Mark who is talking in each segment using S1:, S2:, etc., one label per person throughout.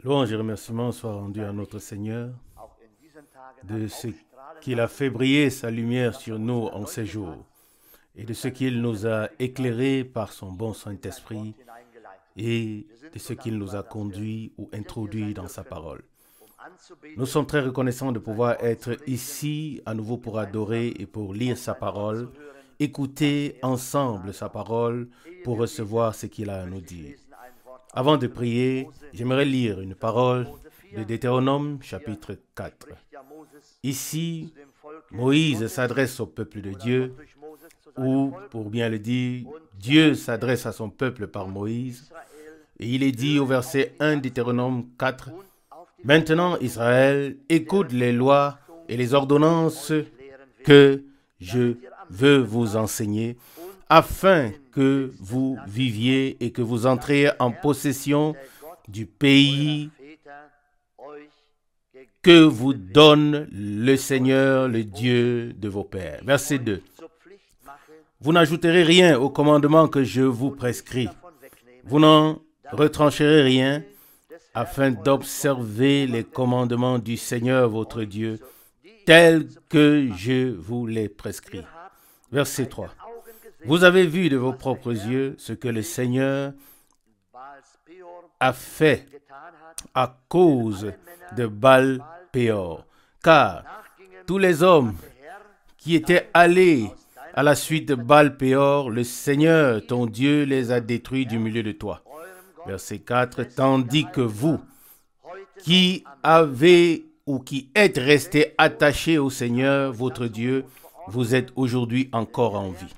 S1: Louange et remerciements soient rendus à notre Seigneur de ce qu'il a fait briller sa lumière sur nous en ces jours et de ce qu'il nous a éclairés par son bon Saint-Esprit et de ce qu'il nous a conduits ou introduits dans sa parole. Nous sommes très reconnaissants de pouvoir être ici à nouveau pour adorer et pour lire sa parole, écouter ensemble sa parole pour recevoir ce qu'il a à nous dire. Avant de prier, j'aimerais lire une parole de Deutéronome chapitre 4. Ici, Moïse s'adresse au peuple de Dieu, ou pour bien le dire, Dieu s'adresse à son peuple par Moïse. Et il est dit au verset 1 Deutéronome 4, « Maintenant, Israël, écoute les lois et les ordonnances que je veux vous enseigner, afin que vous viviez et que vous entriez en possession du pays que vous donne le Seigneur, le Dieu de vos pères. » Verset 2. « Vous n'ajouterez rien au commandement que je vous prescris. Vous n'en retrancherez rien, afin d'observer les commandements du Seigneur votre Dieu, tels que je vous les prescris. » Verset 3. « Vous avez vu de vos propres yeux ce que le Seigneur a fait à cause de Baal-Péor, car tous les hommes qui étaient allés à la suite de Baal-Péor, le Seigneur, ton Dieu, les a détruits du milieu de toi. » Verset 4. « Tandis que vous, qui avez ou qui êtes restés attachés au Seigneur, votre Dieu, vous êtes aujourd'hui encore en vie. »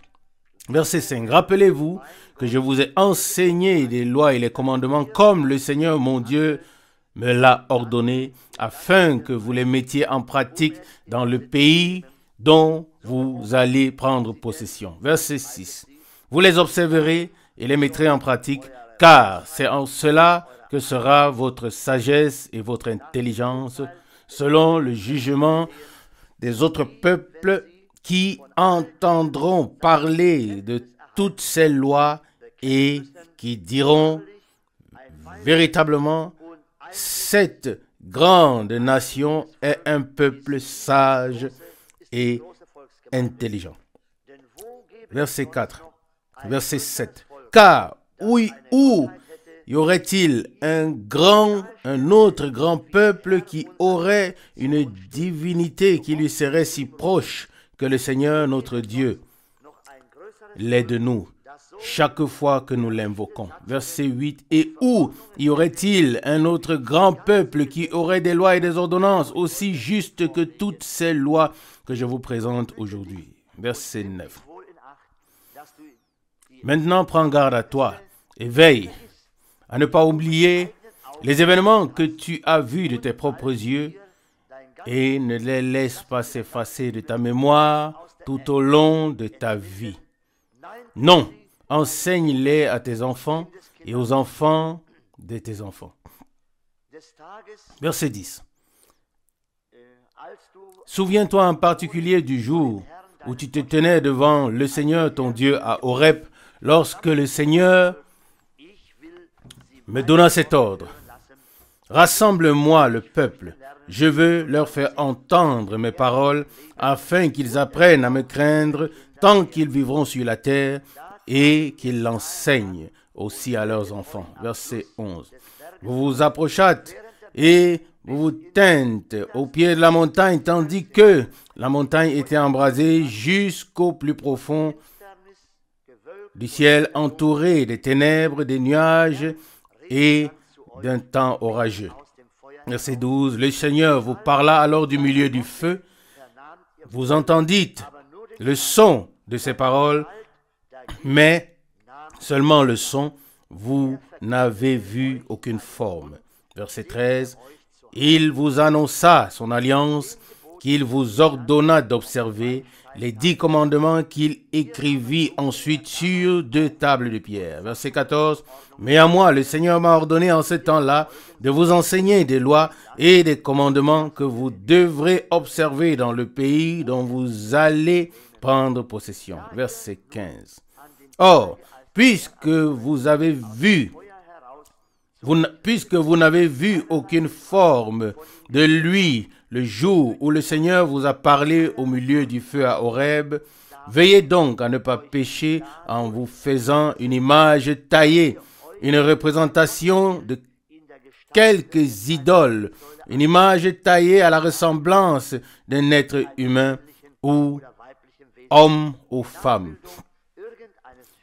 S1: Verset 5. « Rappelez-vous que je vous ai enseigné les lois et les commandements comme le Seigneur mon Dieu me l'a ordonné, afin que vous les mettiez en pratique dans le pays dont vous allez prendre possession. » Verset 6. « Vous les observerez et les mettrez en pratique, car c'est en cela que sera votre sagesse et votre intelligence, selon le jugement des autres peuples qui entendront parler de toutes ces lois et qui diront véritablement, cette grande nation est un peuple sage et intelligent. » Verset 4, verset 7. « Car où y aurait-il un autre grand peuple qui aurait une divinité qui lui serait si proche que le Seigneur notre Dieu l'est de nous, chaque fois que nous l'invoquons. » Verset 8. « Et où y aurait-il un autre grand peuple qui aurait des lois et des ordonnances aussi justes que toutes ces lois que je vous présente aujourd'hui. » Verset 9. « Maintenant, prends garde à toi et veille à ne pas oublier les événements que tu as vus de tes propres yeux et ne les laisse pas s'effacer de ta mémoire tout au long de ta vie. Non, enseigne-les à tes enfants et aux enfants de tes enfants. » Verset 10. « Souviens-toi en particulier du jour où tu te tenais devant le Seigneur ton Dieu à Horeb, lorsque le Seigneur me donna cet ordre. Rassemble-moi le peuple. Je veux leur faire entendre mes paroles, afin qu'ils apprennent à me craindre tant qu'ils vivront sur la terre, et qu'ils l'enseignent aussi à leurs enfants. » Verset 11. « Vous vous approchâtes et vous vous tîntes au pied de la montagne, tandis que la montagne était embrasée jusqu'au plus profond du ciel, entourée des ténèbres, des nuages et d'un temps orageux. » Verset 12. « Le Seigneur vous parla alors du milieu du feu. Vous entendîtes le son de ses paroles, mais seulement le son, vous n'avez vu aucune forme. » Verset 13. « Il vous annonça son alliance, qu'il vous ordonna d'observer, les 10 commandements qu'il écrivit ensuite sur 2 tables de pierre. » Verset 14. « Mais à moi, le Seigneur m'a ordonné en ce temps-là de vous enseigner des lois et des commandements que vous devrez observer dans le pays dont vous allez prendre possession. » Verset 15. « Or, puisque vous avez vu puisque vous n'avez vu aucune forme de lui le jour où le Seigneur vous a parlé au milieu du feu à Horeb, veillez donc à ne pas pécher en vous faisant une image taillée, une représentation de quelques idoles, une image taillée à la ressemblance d'un être humain ou homme ou femme.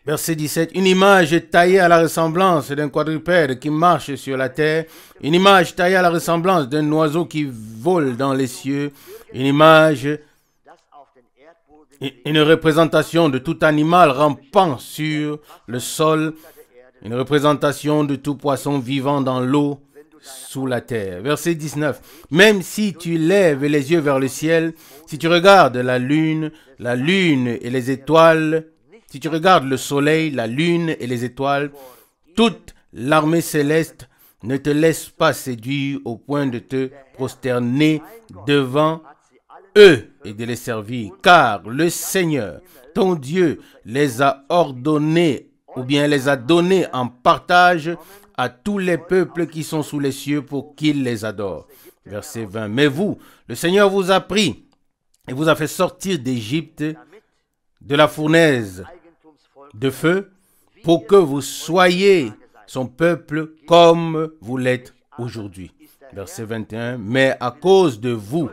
S1: Verset 17, une image taillée à la ressemblance d'un quadrupède qui marche sur la terre, une image taillée à la ressemblance d'un oiseau qui vole dans les cieux, une image, une représentation de tout animal rampant sur le sol, une représentation de tout poisson vivant dans l'eau, sous la terre. Verset 19. Même si tu lèves les yeux vers le ciel, si tu regardes la lune et les étoiles, si tu regardes le soleil, la lune et les étoiles, toute l'armée céleste ne te laisse pas séduire au point de te prosterner devant eux et de les servir, car le Seigneur, ton Dieu, les a ordonnés ou bien les a donnés en partage à tous les peuples qui sont sous les cieux pour qu'ils les adorent. Verset 20. Mais vous, le Seigneur vous a pris et vous a fait sortir d'Égypte, de la fournaise de feu, pour que vous soyez son peuple comme vous l'êtes aujourd'hui. Verset 21. Mais à cause de vous,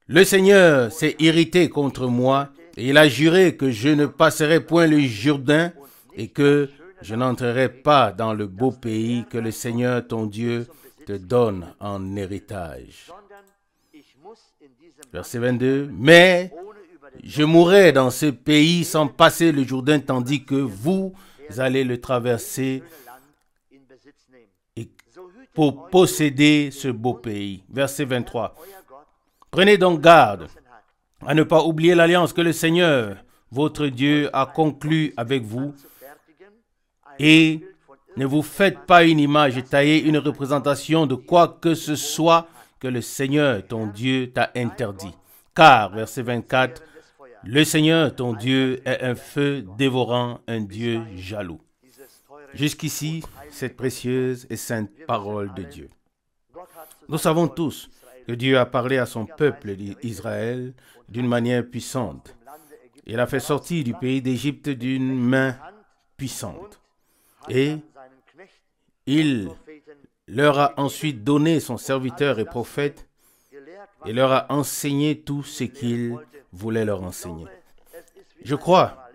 S1: le Seigneur s'est irrité contre moi et il a juré que je ne passerai point le Jourdain et que je n'entrerai pas dans le beau pays que le Seigneur ton Dieu te donne en héritage. Verset 22. Mais je mourrai dans ce pays sans passer le Jourdain, tandis que vous allez le traverser pour posséder ce beau pays. Verset 23. Prenez donc garde à ne pas oublier l'alliance que le Seigneur, votre Dieu, a conclue avec vous, et ne vous faites pas une image taillée, une représentation de quoi que ce soit que le Seigneur, ton Dieu, t'a interdit. Car, verset 24, le Seigneur, ton Dieu, est un feu dévorant, un Dieu jaloux. Jusqu'ici, cette précieuse et sainte parole de Dieu. Nous savons tous que Dieu a parlé à son peuple d'Israël d'une manière puissante. Il a fait sortir du pays d'Égypte d'une main puissante. Et il leur a ensuite donné son serviteur et prophète et leur a enseigné tout ce qu'il voulait leur enseigner. Je crois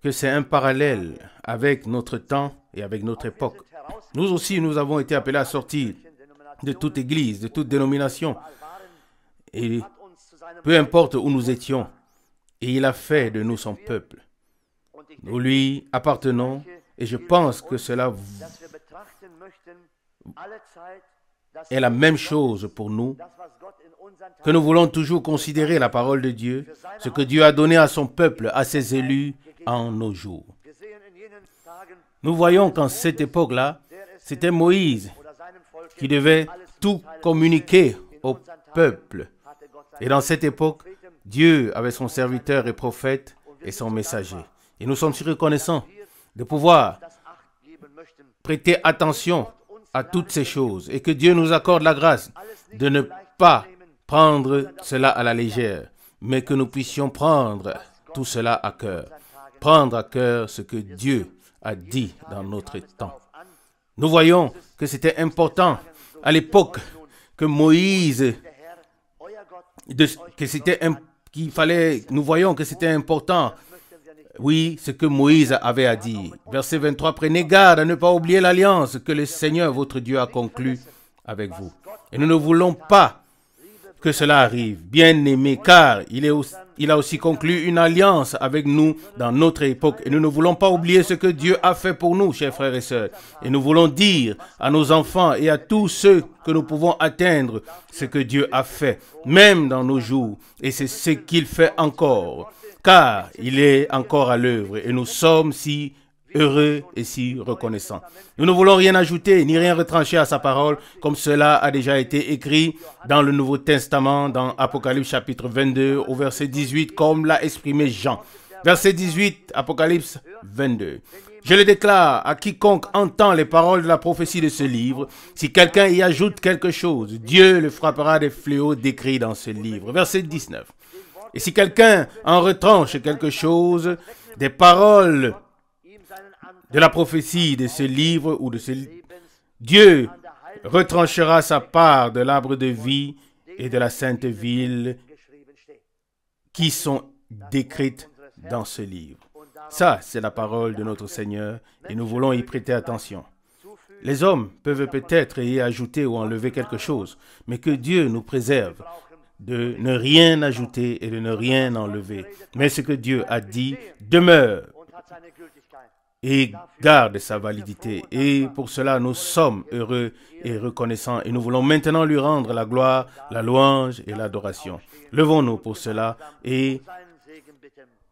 S1: que c'est un parallèle avec notre temps et avec notre époque. Nous aussi, nous avons été appelés à sortir de toute église, de toute dénomination. Et peu importe où nous étions, et il a fait de nous son peuple. Nous lui appartenons et je pense que cela est la même chose pour nous, que nous voulons toujours considérer la parole de Dieu, ce que Dieu a donné à son peuple, à ses élus en nos jours. Nous voyons qu'en cette époque-là, c'était Moïse qui devait tout communiquer au peuple. Et dans cette époque, Dieu avait son serviteur et prophète et son messager. Et nous sommes si reconnaissants de pouvoir prêter attention à toutes ces choses et que Dieu nous accorde la grâce de ne pas prendre cela à la légère, mais que nous puissions prendre tout cela à cœur. Prendre à cœur ce que Dieu a dit dans notre temps. Nous voyons que c'était important à l'époque que Moïse, nous voyons que c'était important, oui, ce que Moïse avait à dire. Verset 23, prenez garde à ne pas oublier l'alliance que le Seigneur, votre Dieu, a conclue avec vous. Et nous ne voulons pas que cela arrive, bien-aimés, car il a aussi conclu une alliance avec nous dans notre époque. Et nous ne voulons pas oublier ce que Dieu a fait pour nous, chers frères et sœurs. Et nous voulons dire à nos enfants et à tous ceux que nous pouvons atteindre ce que Dieu a fait, même dans nos jours. Et c'est ce qu'il fait encore, car il est encore à l'œuvre. Et nous sommes si heureux et si reconnaissants. Nous ne voulons rien ajouter ni rien retrancher à sa parole, comme cela a déjà été écrit dans le Nouveau Testament, dans Apocalypse chapitre 22, au verset 18, comme l'a exprimé Jean. Verset 18, Apocalypse 22. Je le déclare à quiconque entend les paroles de la prophétie de ce livre. Si quelqu'un y ajoute quelque chose, Dieu le frappera des fléaux décrits dans ce livre. Verset 19. Et si quelqu'un en retranche quelque chose, des paroles de la prophétie de ce livre ou de ce livre, Dieu retranchera sa part de l'arbre de vie et de la sainte ville qui sont décrites dans ce livre. Ça, c'est la parole de notre Seigneur et nous voulons y prêter attention. Les hommes peuvent peut-être y ajouter ou enlever quelque chose, mais que Dieu nous préserve de ne rien ajouter et de ne rien enlever. Mais ce que Dieu a dit demeure et garde sa validité. Et pour cela, nous sommes heureux et reconnaissants. Et nous voulons maintenant lui rendre la gloire, la louange et l'adoration. Levons-nous pour cela et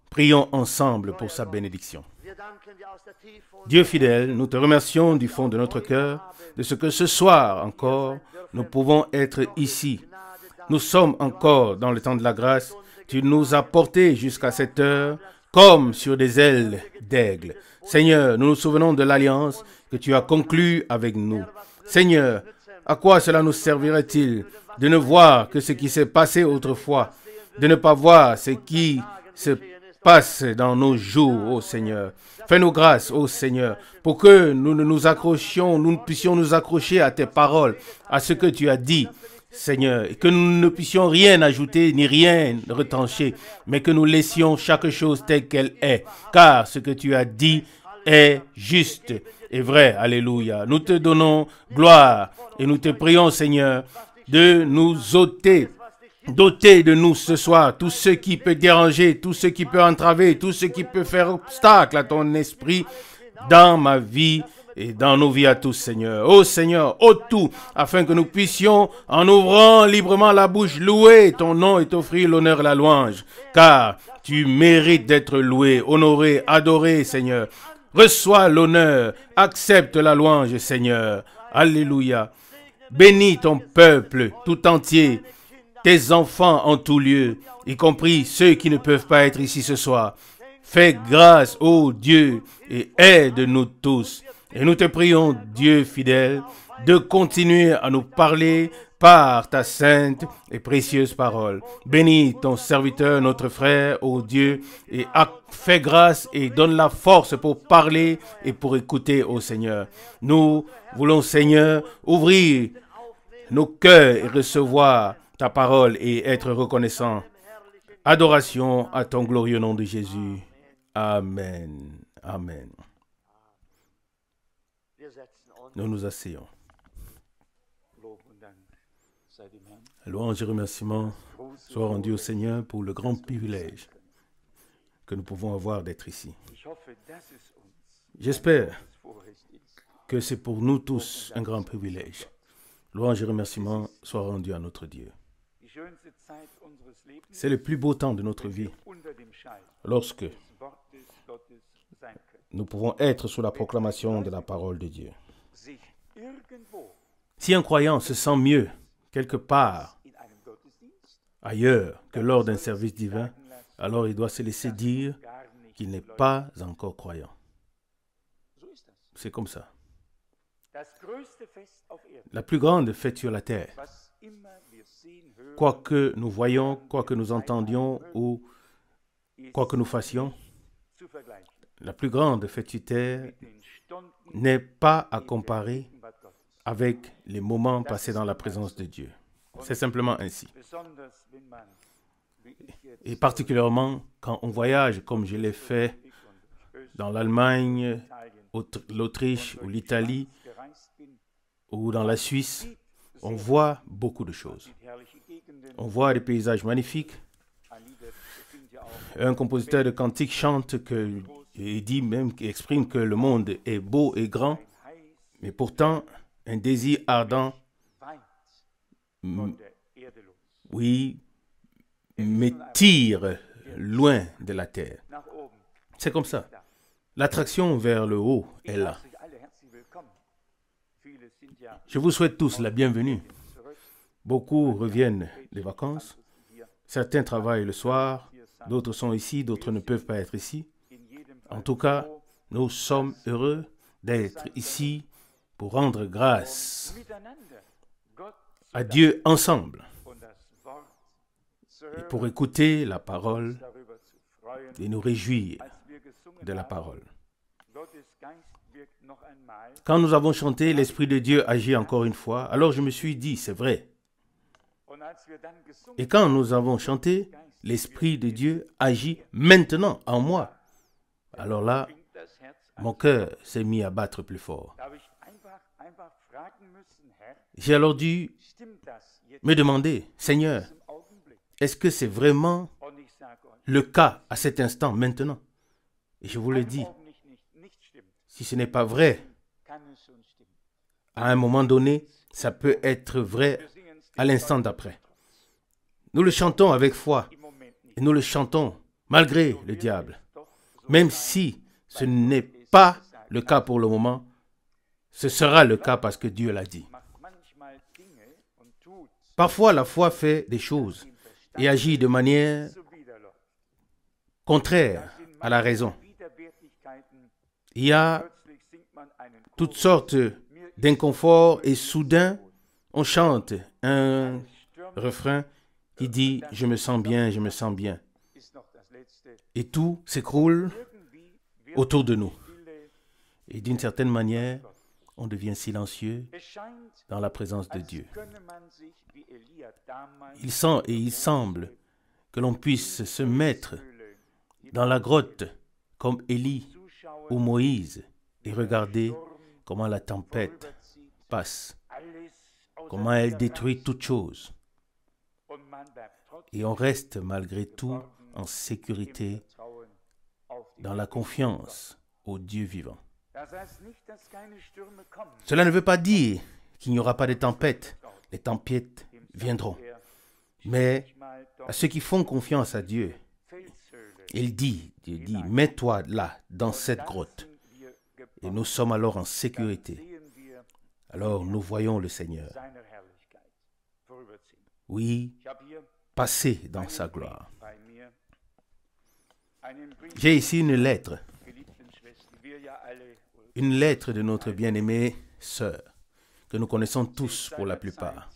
S1: prions ensemble pour sa bénédiction. Dieu fidèle, nous te remercions du fond de notre cœur de ce que ce soir encore, nous pouvons être ici. Nous sommes encore dans le temps de la grâce. Tu nous as portés jusqu'à cette heure comme sur des ailes d'aigle. Seigneur, nous nous souvenons de l'alliance que tu as conclue avec nous. Seigneur, à quoi cela nous servirait-il de ne voir que ce qui s'est passé autrefois, de ne pas voir ce qui se passe dans nos jours, ô Seigneur. Fais-nous grâce, ô Seigneur, pour que nous ne puissions nous accrocher à tes paroles, à ce que tu as dit, Seigneur, et que nous ne puissions rien ajouter ni rien retrancher, mais que nous laissions chaque chose telle qu'elle est, car ce que tu as dit est juste et vrai. Alléluia. Nous te donnons gloire et nous te prions, Seigneur, de nous ôter, doter de nous ce soir tout ce qui peut déranger, tout ce qui peut entraver, tout ce qui peut faire obstacle à ton esprit dans ma vie et dans nos vies à tous, Seigneur. Ô Seigneur, ôte tout, afin que nous puissions, en ouvrant librement la bouche, louer ton nom et t'offrir l'honneur et la louange. Car tu mérites d'être loué, honoré, adoré, Seigneur. Reçois l'honneur, accepte la louange, Seigneur. Alléluia. Bénis ton peuple tout entier, tes enfants en tout lieu, y compris ceux qui ne peuvent pas être ici ce soir. Fais grâce, ô Dieu, et aide-nous tous. Et nous te prions, Dieu fidèle, de continuer à nous parler par ta sainte et précieuse parole. Bénis ton serviteur, notre frère, ô Dieu, et fais grâce et donne la force pour parler et pour écouter, ô Seigneur. Nous voulons, Seigneur, ouvrir nos cœurs et recevoir ta parole et être reconnaissants. Adoration à ton glorieux nom de Jésus. Amen. Amen. Nous nous asseyons. Louange et remerciement soient rendus au Seigneur pour le grand privilège que nous pouvons avoir d'être ici. J'espère que c'est pour nous tous un grand privilège. Louange et remerciement soient rendus à notre Dieu. C'est le plus beau temps de notre vie lorsque nous pouvons être sous la proclamation de la parole de Dieu. Si un croyant se sent mieux quelque part ailleurs que lors d'un service divin, alors il doit se laisser dire qu'il n'est pas encore croyant. C'est comme ça. La plus grande fête sur la terre, quoi que nous voyions, quoi que nous entendions ou quoi que nous fassions, la plus grande fête sur terre n'est pas à comparer avec les moments passés dans la présence de Dieu. C'est simplement ainsi. Et particulièrement quand on voyage, comme je l'ai fait dans l'Allemagne, l'Autriche ou l'Italie, ou dans la Suisse, on voit beaucoup de choses. On voit des paysages magnifiques. Un compositeur de cantiques chante et dit même, qui exprime que le monde est beau et grand, mais pourtant un désir ardent, me tire loin de la terre. C'est comme ça. L'attraction vers le haut est là. Je vous souhaite tous la bienvenue. Beaucoup reviennent des vacances. Certains travaillent le soir, d'autres sont ici, d'autres ne peuvent pas être ici. En tout cas, Nous sommes heureux d'être ici pour rendre grâce à Dieu ensemble et pour écouter la parole et nous réjouir de la parole. Quand nous avons chanté « L'Esprit de Dieu agit encore une fois », alors je me suis dit « c'est vrai ». Et quand nous avons chanté « L'Esprit de Dieu agit maintenant en moi », alors là, mon cœur s'est mis à battre plus fort. J'ai alors dû me demander « Seigneur, est-ce que c'est vraiment le cas à cet instant, maintenant ?» Et je vous le dis, si ce n'est pas vrai, à un moment donné, ça peut être vrai à l'instant d'après. Nous le chantons avec foi et nous le chantons malgré le diable. Même si ce n'est pas le cas pour le moment, ce sera le cas parce que Dieu l'a dit. Parfois, la foi fait des choses et agit de manière contraire à la raison. Il y a toutes sortes d'inconforts et soudain, on chante un refrain qui dit « Je me sens bien, je me sens bien ». Et tout s'écroule autour de nous. Et d'une certaine manière, on devient silencieux dans la présence de Dieu. Il semble que l'on puisse se mettre dans la grotte comme Élie ou Moïse et regarder comment la tempête passe, comment elle détruit toute chose. Et on reste malgré tout en sécurité dans la confiance au Dieu vivant. Cela ne veut pas dire qu'il n'y aura pas de tempêtes. Les tempêtes viendront. Mais à ceux qui font confiance à Dieu, Dieu dit, mets-toi là, dans cette grotte. Et nous sommes alors en sécurité. Alors nous voyons le Seigneur. Oui, passer dans sa gloire. J'ai ici une lettre de notre bien-aimée sœur, que nous connaissons tous pour la plupart.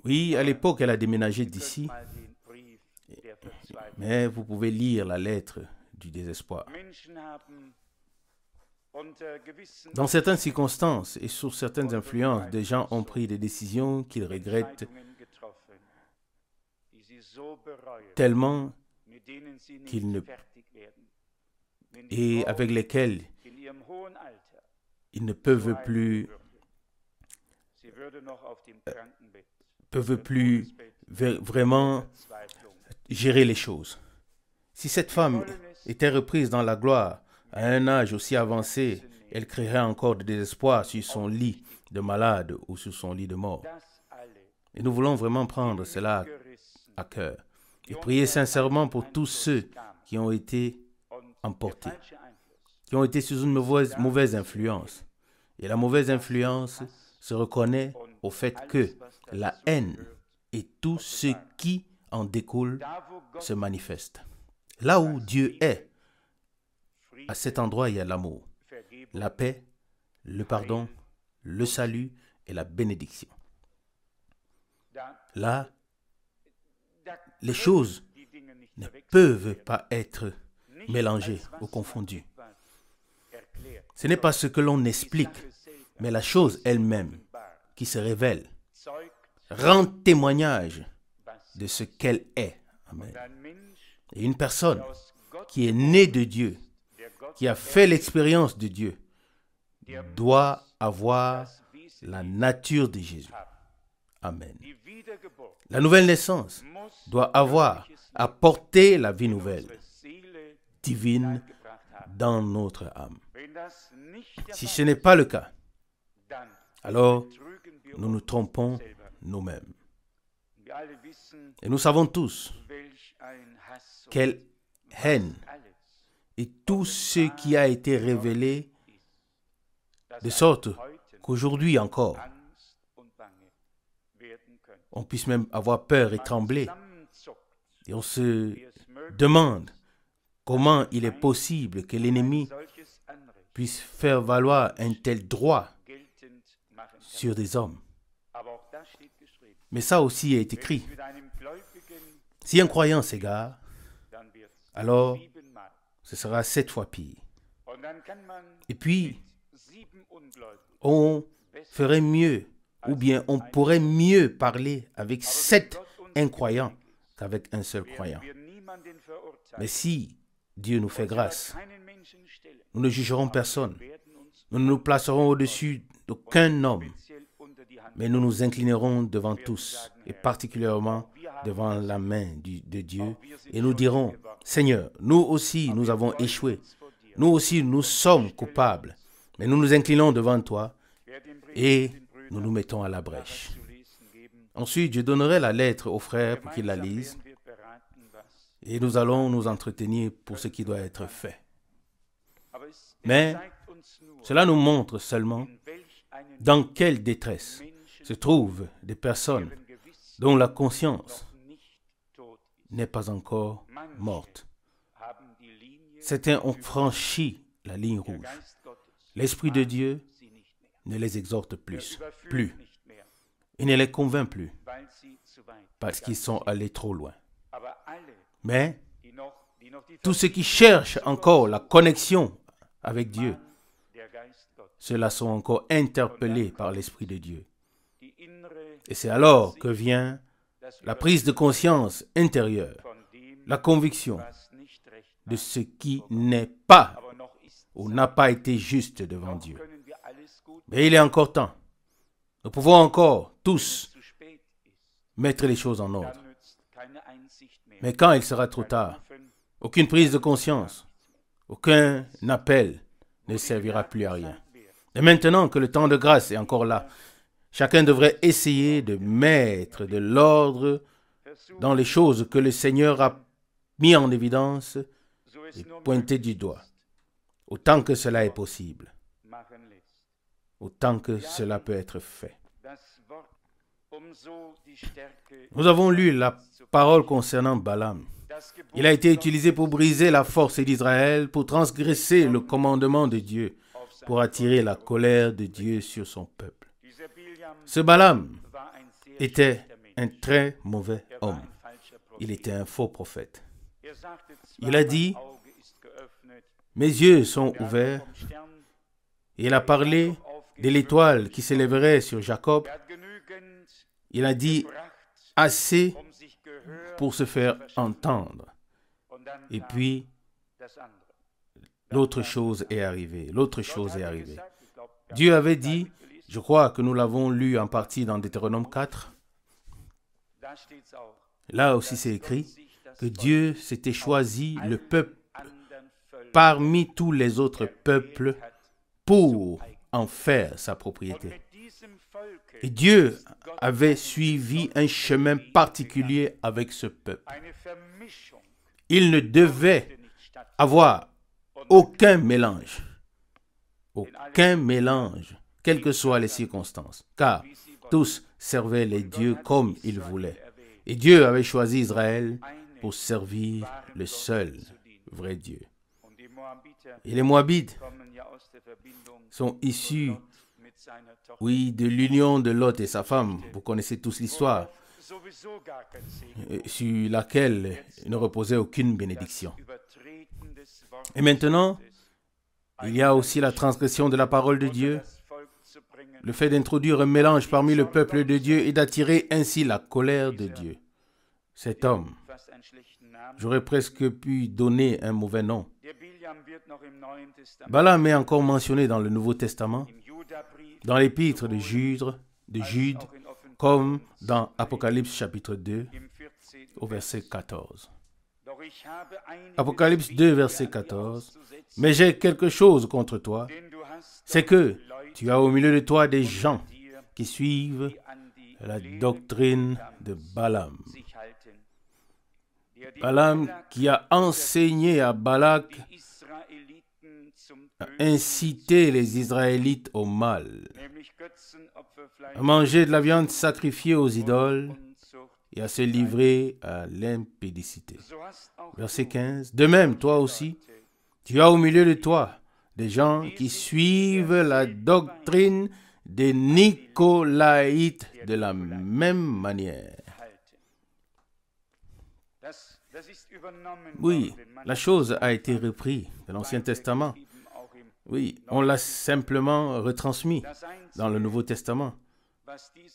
S1: Oui, à l'époque, elle a déménagé d'ici, mais vous pouvez lire la lettre du désespoir. Dans certaines circonstances et sous certaines influences, des gens ont pris des décisions qu'ils regrettent tellement et avec lesquelles ils ne peuvent plus vraiment gérer les choses. Si cette femme était reprise dans la gloire à un âge aussi avancé, elle créerait encore de désespoir sur son lit de malade ou sur son lit de mort. Et nous voulons vraiment prendre cela à cœur et prier sincèrement pour tous ceux qui ont été emportés, qui ont été sous une mauvaise influence. Et la mauvaise influence se reconnaît au fait que la haine et tout ce qui en découle se manifeste. Là où Dieu est, à cet endroit, il y a l'amour, la paix, le pardon, le salut et la bénédiction. Là, les choses ne peuvent pas être mélangées ou confondues. Ce n'est pas ce que l'on explique, mais la chose elle-même qui se révèle rend témoignage de ce qu'elle est. Amen. Et une personne qui est née de Dieu, qui a fait l'expérience de Dieu, doit avoir la nature de Jésus. Amen. La nouvelle naissance doit apporter la vie nouvelle, divine, dans notre âme. Si ce n'est pas le cas, alors nous nous trompons nous-mêmes. Et nous savons tous quelle haine et tout ce qui a été révélé, de sorte qu'aujourd'hui encore, on puisse même avoir peur et trembler. Et on se demande comment il est possible que l'ennemi puisse faire valoir un tel droit sur des hommes. Mais ça aussi est écrit. Si un croyant s'égare, alors ce sera 7 fois pire. Et puis, on ferait mieux, ou bien on pourrait mieux parler avec 7 incroyants qu'avec un seul croyant. Mais si Dieu nous fait grâce, nous ne jugerons personne. Nous ne nous placerons au-dessus d'aucun homme, mais nous nous inclinerons devant tous, et particulièrement devant la main de Dieu, et nous dirons, Seigneur, nous aussi nous avons échoué, nous aussi nous sommes coupables, mais nous nous inclinons devant toi, et nous nous mettons à la brèche. Ensuite, je donnerai la lettre aux frères pour qu'ils la lisent, et nous allons nous entretenir pour ce qui doit être fait. Mais cela nous montre seulement dans quelle détresse se trouvent des personnes dont la conscience n'est pas encore morte. Certains ont franchi la ligne rouge. L'Esprit de Dieu ne les exhorte plus. Il ne les convainc plus parce qu'ils sont allés trop loin. Mais tous ceux qui cherchent encore la connexion avec Dieu, ceux-là sont encore interpellés par l'Esprit de Dieu. Et c'est alors que vient la prise de conscience intérieure, la conviction de ce qui n'est pas ou n'a pas été juste devant Dieu. Mais il est encore temps. Nous pouvons encore tous mettre les choses en ordre. Mais quand il sera trop tard, aucune prise de conscience, aucun appel ne servira plus à rien. Et maintenant que le temps de grâce est encore là, chacun devrait essayer de mettre de l'ordre dans les choses que le Seigneur a mis en évidence et pointé du doigt, autant que cela est possible, autant que cela peut être fait. Nous avons lu la parole concernant Balaam. Il a été utilisé pour briser la force d'Israël, pour transgresser le commandement de Dieu, pour attirer la colère de Dieu sur son peuple. Ce Balaam était un très mauvais homme. Il était un faux prophète. Il a dit, « Mes yeux sont ouverts. » Il a parlé de l'étoile qui s'élèverait sur Jacob. Il a dit assez pour se faire entendre. Et puis, l'autre chose est arrivée. Dieu avait dit, je crois que nous l'avons lu en partie dans Deutéronome 4. Là aussi c'est écrit que Dieu s'était choisi le peuple parmi tous les autres peuples pour en faire sa propriété. Et Dieu avait suivi un chemin particulier avec ce peuple. Il ne devait avoir aucun mélange, quelles que soient les circonstances, car tous servaient les dieux comme ils voulaient. Et Dieu avait choisi Israël pour servir le seul vrai Dieu. Et les Moabites sont issus, de l'union de Lot et sa femme. Vous connaissez tous l'histoire, sur laquelle ne reposait aucune bénédiction. Et maintenant, il y a aussi la transgression de la parole de Dieu, le fait d'introduire un mélange parmi le peuple de Dieu et d'attirer ainsi la colère de Dieu. Cet homme, j'aurais presque pu donner un mauvais nom. Balaam est encore mentionné dans le Nouveau Testament, dans l'épître de Jude, comme dans Apocalypse chapitre 2, au verset 14. Apocalypse 2, verset 14. « Mais j'ai quelque chose contre toi, c'est que tu as au milieu de toi des gens qui suivent la doctrine de Balaam. » Balaam qui a enseigné à Balak à inciter les Israélites au mal, à manger de la viande sacrifiée aux idoles et à se livrer à l'impudicité. Verset 15. De même, toi aussi, tu as au milieu de toi des gens qui suivent la doctrine des Nicolaïtes de la même manière. Oui, la chose a été reprise de l'Ancien Testament. Oui, on l'a simplement retransmis dans le Nouveau Testament.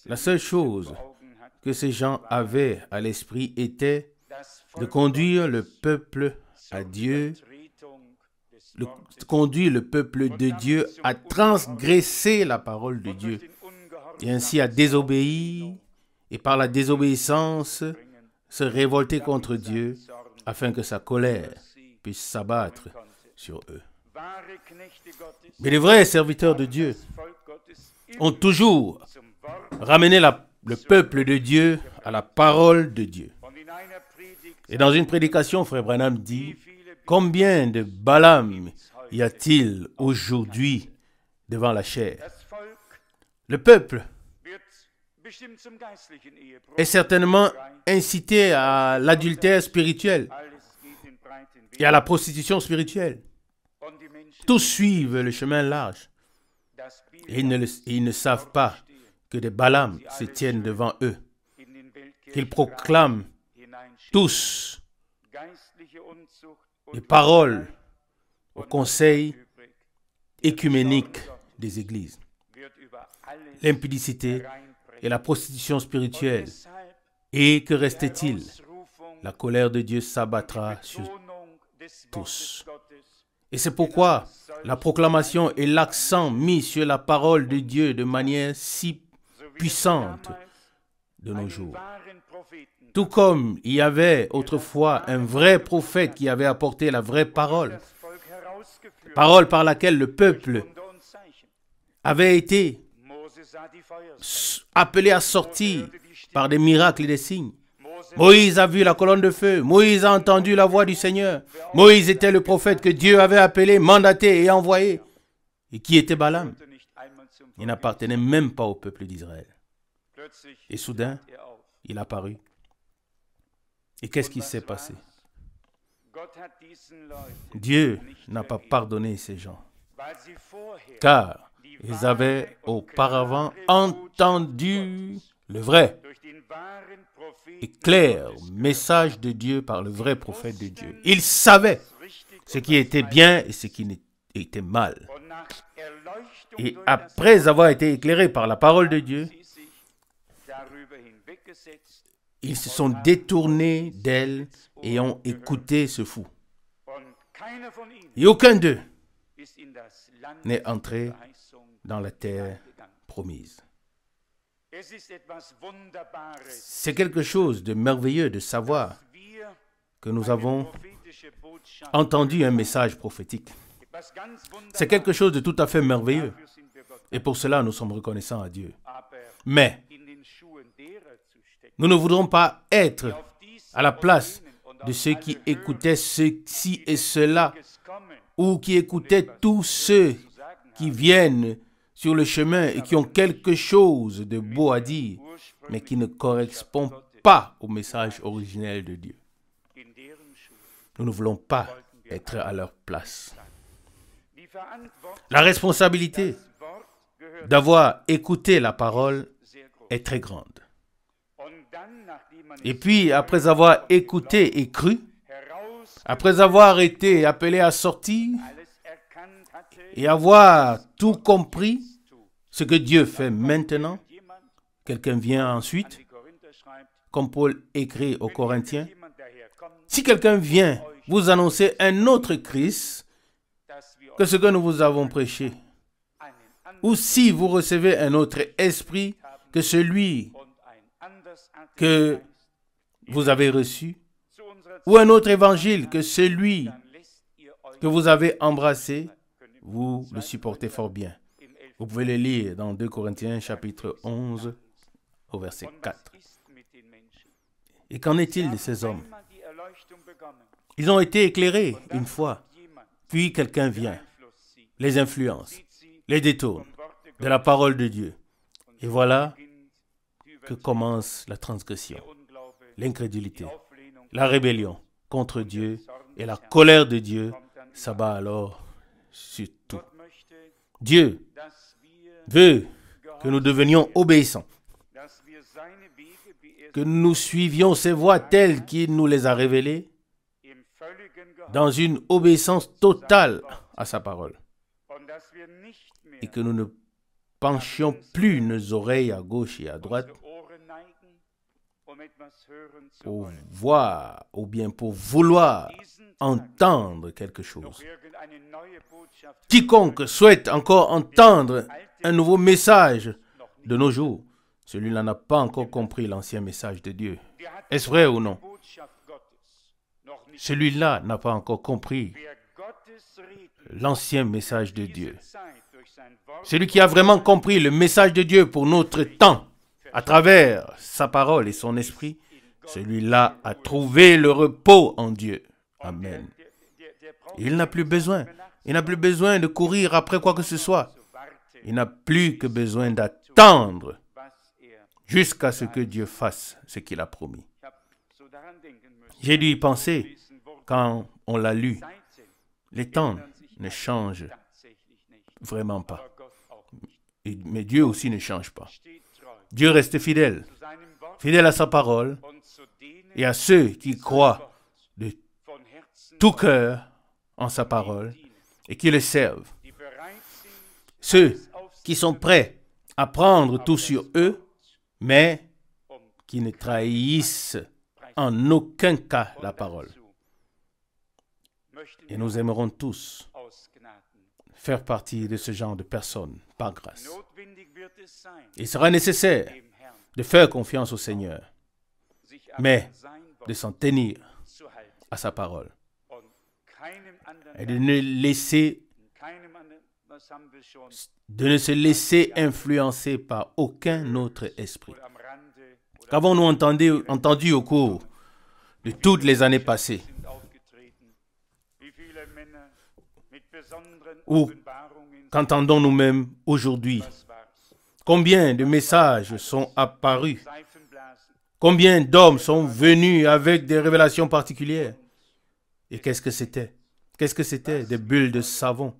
S1: La seule chose que ces gens avaient à l'esprit était de conduire le peuple à Dieu, conduire le peuple de Dieu à transgresser la parole de Dieu et ainsi à désobéir et par la désobéissance se révolter contre Dieu afin que sa colère puisse s'abattre sur eux. Mais les vrais serviteurs de Dieu ont toujours ramené le peuple de Dieu à la parole de Dieu. Et dans une prédication, Frère Branham dit, combien de Balaam y a-t-il aujourd'hui devant la chair? Le peuple est certainement incité à l'adultère spirituel et à la prostitution spirituelle. Tous suivent le chemin large et ils ne savent pas que des Balaam se tiennent devant eux, qu'ils proclament tous les paroles au conseil écuménique des églises. L'impudicité et la prostitution spirituelle. Et que restait-il? La colère de Dieu s'abattra sur tous. Et c'est pourquoi la proclamation et l'accent mis sur la parole de Dieu de manière si puissante de nos jours. Tout comme il y avait autrefois un vrai prophète qui avait apporté la vraie parole, parole par laquelle le peuple avait été appelé à sortir par des miracles et des signes. Moïse a vu la colonne de feu. Moïse a entendu la voix du Seigneur. Moïse était le prophète que Dieu avait appelé, mandaté et envoyé. Et qui était Balaam? Il n'appartenait même pas au peuple d'Israël. Et soudain, il apparut. Et qu'est-ce qui s'est passé? Dieu n'a pas pardonné ces gens, car ils avaient auparavant entendu le vrai et clair message de Dieu par le vrai prophète de Dieu. Ils savaient ce qui était bien et ce qui était mal. Et après avoir été éclairés par la parole de Dieu, ils se sont détournés d'elle et ont écouté ce fou. Et aucun d'eux n'est entré dans la terre promise. C'est quelque chose de merveilleux de savoir que nous avons entendu un message prophétique. C'est quelque chose de tout à fait merveilleux. Et pour cela, nous sommes reconnaissants à Dieu. Mais nous ne voudrons pas être à la place de ceux qui écoutaient ceci et cela, ou qui écoutaient tous ceux qui viennent sur le chemin et qui ont quelque chose de beau à dire, mais qui ne correspond pas au message originel de Dieu. Nous ne voulons pas être à leur place. La responsabilité d'avoir écouté la parole est très grande. Et puis, après avoir écouté et cru, après avoir été appelé à sortir et avoir tout compris ce que Dieu fait maintenant, quelqu'un vient ensuite, comme Paul écrit aux Corinthiens, si quelqu'un vient vous annoncer un autre Christ que ce que nous vous avons prêché, ou si vous recevez un autre esprit que celui que vous avez reçu, ou un autre évangile que celui que vous avez embrassé, vous le supportez fort bien. Vous pouvez le lire dans 2 Corinthiens chapitre 11 au verset 4. Et qu'en est-il de ces hommes? Ils ont été éclairés une fois, puis quelqu'un vient, les influence, les détourne de la parole de Dieu. Et voilà que commence la transgression. l'incrédulité, la rébellion contre Dieu et la colère de Dieu s'abat alors sur tout. Dieu veut que nous devenions obéissants, que nous suivions ses voies telles qu'il nous les a révélées, dans une obéissance totale à sa parole, et que nous ne penchions plus nos oreilles à gauche et à droite pour voir ou bien pour vouloir entendre quelque chose. Quiconque souhaite encore entendre un nouveau message de nos jours, celui-là n'a pas encore compris l'ancien message de Dieu. Est-ce vrai ou non? Celui-là n'a pas encore compris l'ancien message de Dieu. Celui qui a vraiment compris le message de Dieu pour notre temps, à travers sa parole et son esprit, celui-là a trouvé le repos en Dieu. Amen. Il n'a plus besoin. Il n'a plus besoin de courir après quoi que ce soit. Il n'a plus que besoin d'attendre jusqu'à ce que Dieu fasse ce qu'il a promis. J'ai dû y penser quand on l'a lu. Les temps ne changent vraiment pas. Mais Dieu aussi ne change pas. Dieu reste fidèle. Fidèle à sa parole et à ceux qui croient de tout cœur en sa parole et qui le servent. Ceux qui sont prêts à prendre tout sur eux, mais qui ne trahissent en aucun cas la parole. Et nous aimerons tous faire partie de ce genre de personnes par grâce. Il sera nécessaire de faire confiance au Seigneur, mais de s'en tenir à sa parole et de ne se laisser influencer par aucun autre esprit. Qu'avons-nous entendu au cours de toutes les années passées? Ou qu'entendons-nous même aujourd'hui? Combien de messages sont apparus? Combien d'hommes sont venus avec des révélations particulières? Et qu'est-ce que c'était? Qu'est-ce que c'était? Des bulles de savon.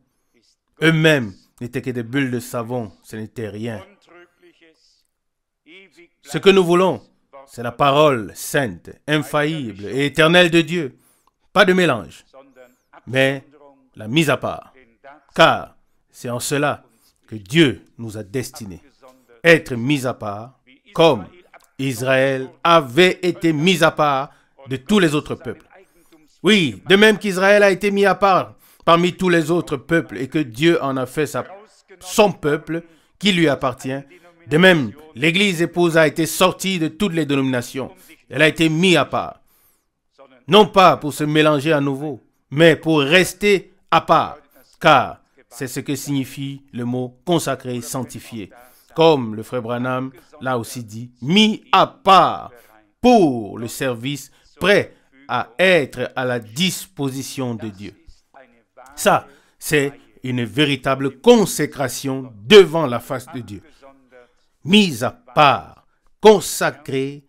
S1: Eux-mêmes n'étaient que des bulles de savon. Ce n'était rien. Ce que nous voulons, c'est la parole sainte, infaillible et éternelle de Dieu. Pas de mélange, mais la mise à part. Car c'est en cela que Dieu nous a destinés. Être mis à part, comme Israël avait été mis à part de tous les autres peuples. Oui, de même qu'Israël a été mis à part parmi tous les autres peuples et que Dieu en a fait son peuple qui lui appartient. De même, l'Église épouse a été sortie de toutes les dénominations. Elle a été mise à part. Non pas pour se mélanger à nouveau, mais pour rester à part. Car c'est ce que signifie le mot consacré, sanctifié. Comme le frère Branham l'a aussi dit, mis à part pour le service, prêt à être à la disposition de Dieu. Ça, c'est une véritable consécration devant la face de Dieu. Mis à part, consacré,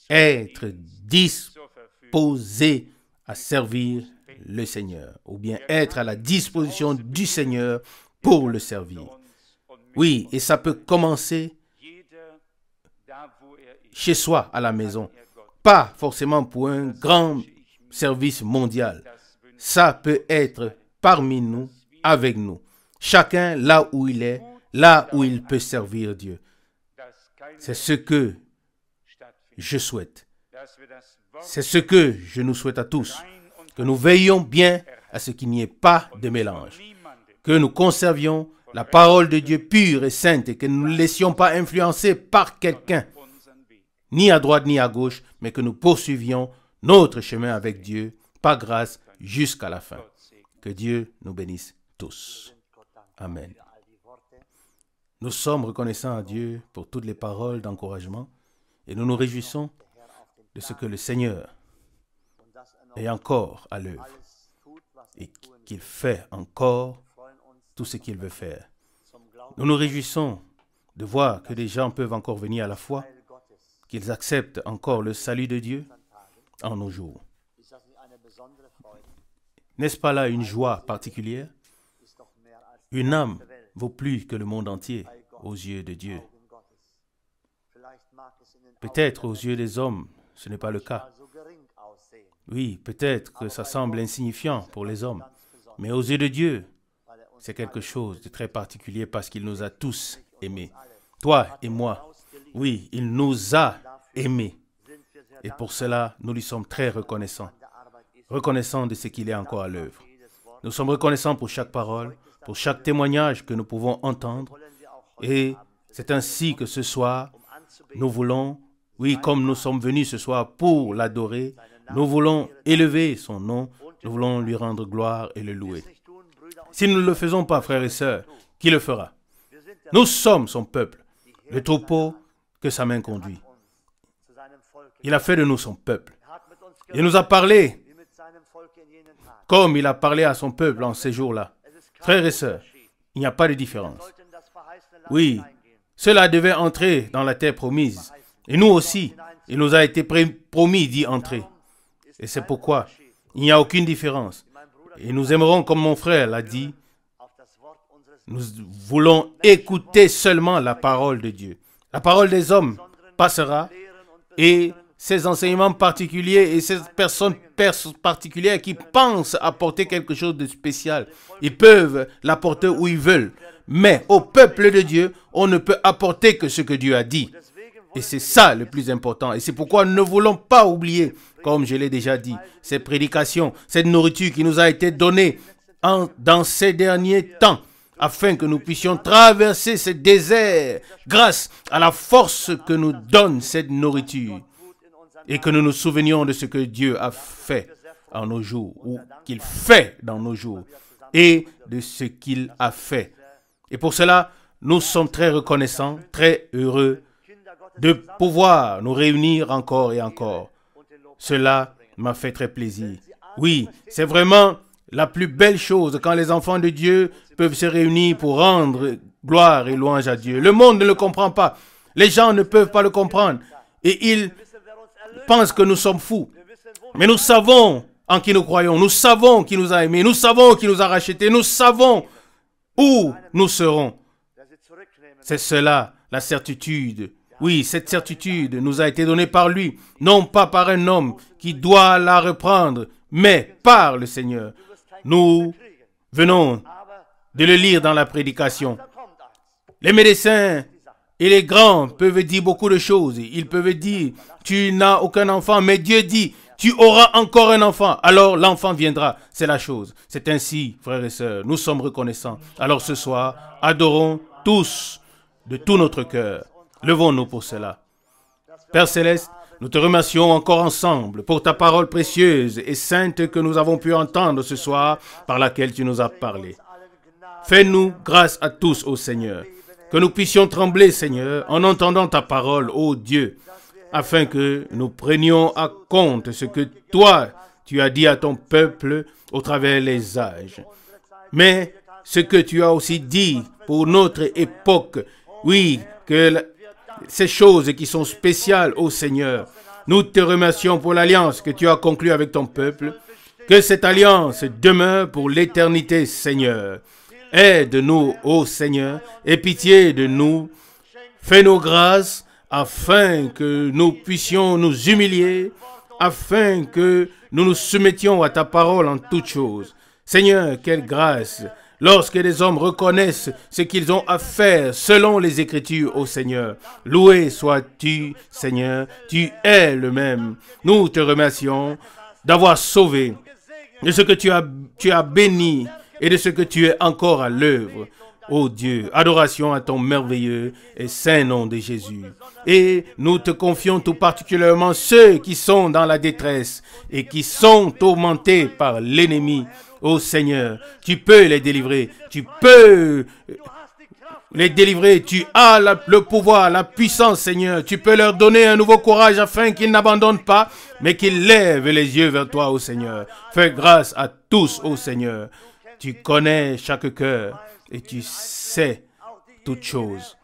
S1: être disposé à servir le Seigneur, ou bien être à la disposition du Seigneur pour le servir. Oui, et ça peut commencer chez soi, à la maison. Pas forcément pour un grand service mondial. Ça peut être parmi nous, avec nous. Chacun là où il est, là où il peut servir Dieu. C'est ce que je souhaite. C'est ce que je nous souhaite à tous. Que nous veillions bien à ce qu'il n'y ait pas de mélange. Que nous conservions la parole de Dieu pure et sainte et que nous ne laissions pas influencer par quelqu'un, ni à droite ni à gauche, mais que nous poursuivions notre chemin avec Dieu, par grâce, jusqu'à la fin. Que Dieu nous bénisse tous. Amen. Nous sommes reconnaissants à Dieu pour toutes les paroles d'encouragement et nous nous réjouissons de ce que le Seigneur est encore à l'œuvre et qu'il fait encore tout ce qu'il veut faire. Nous nous réjouissons de voir que des gens peuvent encore venir à la foi, qu'ils acceptent encore le salut de Dieu en nos jours. N'est-ce pas là une joie particulière? Une âme vaut plus que le monde entier aux yeux de Dieu. Peut-être aux yeux des hommes, ce n'est pas le cas. Oui, peut-être que ça semble insignifiant pour les hommes, mais aux yeux de Dieu, c'est quelque chose de très particulier parce qu'il nous a tous aimés. Toi et moi, oui, il nous a aimés. Et pour cela, nous lui sommes très reconnaissants. Reconnaissants de ce qu'il est encore à l'œuvre. Nous sommes reconnaissants pour chaque parole, pour chaque témoignage que nous pouvons entendre. Et c'est ainsi que ce soir, nous voulons, oui, comme nous sommes venus ce soir pour l'adorer, nous voulons élever son nom, nous voulons lui rendre gloire et le louer. Si nous ne le faisons pas, frères et sœurs, qui le fera? Nous sommes son peuple, le troupeau que sa main conduit. Il a fait de nous son peuple. Il nous a parlé comme il a parlé à son peuple en ces jours-là. Frères et sœurs, il n'y a pas de différence. Oui, cela devait entrer dans la terre promise. Et nous aussi, il nous a été promis d'y entrer. Et c'est pourquoi il n'y a aucune différence. Et nous aimerons, comme mon frère l'a dit, nous voulons écouter seulement la parole de Dieu. La parole des hommes passera et ces enseignements particuliers et ces personnes particulières qui pensent apporter quelque chose de spécial, ils peuvent l'apporter où ils veulent. Mais au peuple de Dieu, on ne peut apporter que ce que Dieu a dit. Et c'est ça le plus important. Et c'est pourquoi nous ne voulons pas oublier, comme je l'ai déjà dit, ces prédications, cette nourriture qui nous a été donnée dans ces derniers temps, afin que nous puissions traverser ce désert grâce à la force que nous donne cette nourriture. Et que nous nous souvenions de ce que Dieu a fait en nos jours, ou qu'il fait dans nos jours, et de ce qu'il a fait. Et pour cela, nous sommes très reconnaissants, très heureux de pouvoir nous réunir encore et encore. Cela m'a fait très plaisir. Oui, c'est vraiment la plus belle chose quand les enfants de Dieu peuvent se réunir pour rendre gloire et louange à Dieu. Le monde ne le comprend pas. Les gens ne peuvent pas le comprendre. Et ils pensent que nous sommes fous. Mais nous savons en qui nous croyons. Nous savons qui nous a aimés. Nous savons qui nous a rachetés. Nous savons où nous serons. C'est cela, la certitude. Oui, cette certitude nous a été donnée par lui, non pas par un homme qui doit la reprendre, mais par le Seigneur. Nous venons de le lire dans la prédication. Les médecins et les grands peuvent dire beaucoup de choses. Ils peuvent dire, tu n'as aucun enfant, mais Dieu dit, tu auras encore un enfant. Alors l'enfant viendra. C'est la chose. C'est ainsi, frères et sœurs, nous sommes reconnaissants. Alors ce soir, adorons tous de tout notre cœur. Levons-nous pour cela. Père Céleste, nous te remercions encore ensemble pour ta parole précieuse et sainte que nous avons pu entendre ce soir, par laquelle tu nous as parlé. Fais-nous grâce à tous, ô Seigneur, que nous puissions trembler, Seigneur, en entendant ta parole, ô Dieu, afin que nous prenions à compte ce que toi, tu as dit à ton peuple au travers les âges. Mais ce que tu as aussi dit pour notre époque, oui, que ces choses qui sont spéciales au Seigneur. Nous te remercions pour l'alliance que tu as conclue avec ton peuple. Que cette alliance demeure pour l'éternité, Seigneur. Aide-nous, ô Seigneur, aie pitié de nous. Fais-nous grâce afin que nous puissions nous humilier, afin que nous nous soumettions à ta parole en toutes choses. Seigneur, quelle grâce! Lorsque les hommes reconnaissent ce qu'ils ont à faire selon les Écritures, ô Seigneur. Loué sois-tu, Seigneur, tu es le même. Nous te remercions d'avoir sauvé, de ce que tu as béni et de ce que tu es encore à l'œuvre. Ô Dieu, adoration à ton merveilleux et saint nom de Jésus. Et nous te confions tout particulièrement ceux qui sont dans la détresse et qui sont tourmentés par l'ennemi. Ô Seigneur, tu peux les délivrer, tu peux les délivrer, tu as le pouvoir, la puissance, Seigneur. Tu peux leur donner un nouveau courage afin qu'ils n'abandonnent pas, mais qu'ils lèvent les yeux vers toi, ô Seigneur. Fais grâce à tous, ô Seigneur. Tu connais chaque cœur et tu sais toutes choses.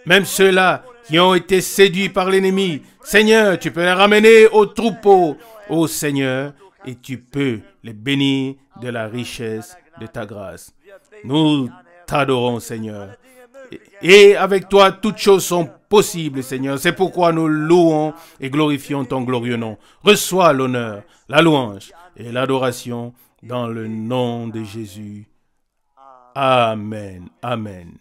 S1: Même ceux-là qui ont été séduits par l'ennemi, Seigneur, tu peux les ramener au troupeau, ô Seigneur, et tu peux les bénir de la richesse de ta grâce. Nous t'adorons, Seigneur. Et avec toi, toutes choses sont possibles, Seigneur. C'est pourquoi nous louons et glorifions ton glorieux nom. Reçois l'honneur, la louange et l'adoration dans le nom de Jésus. Amen. Amen.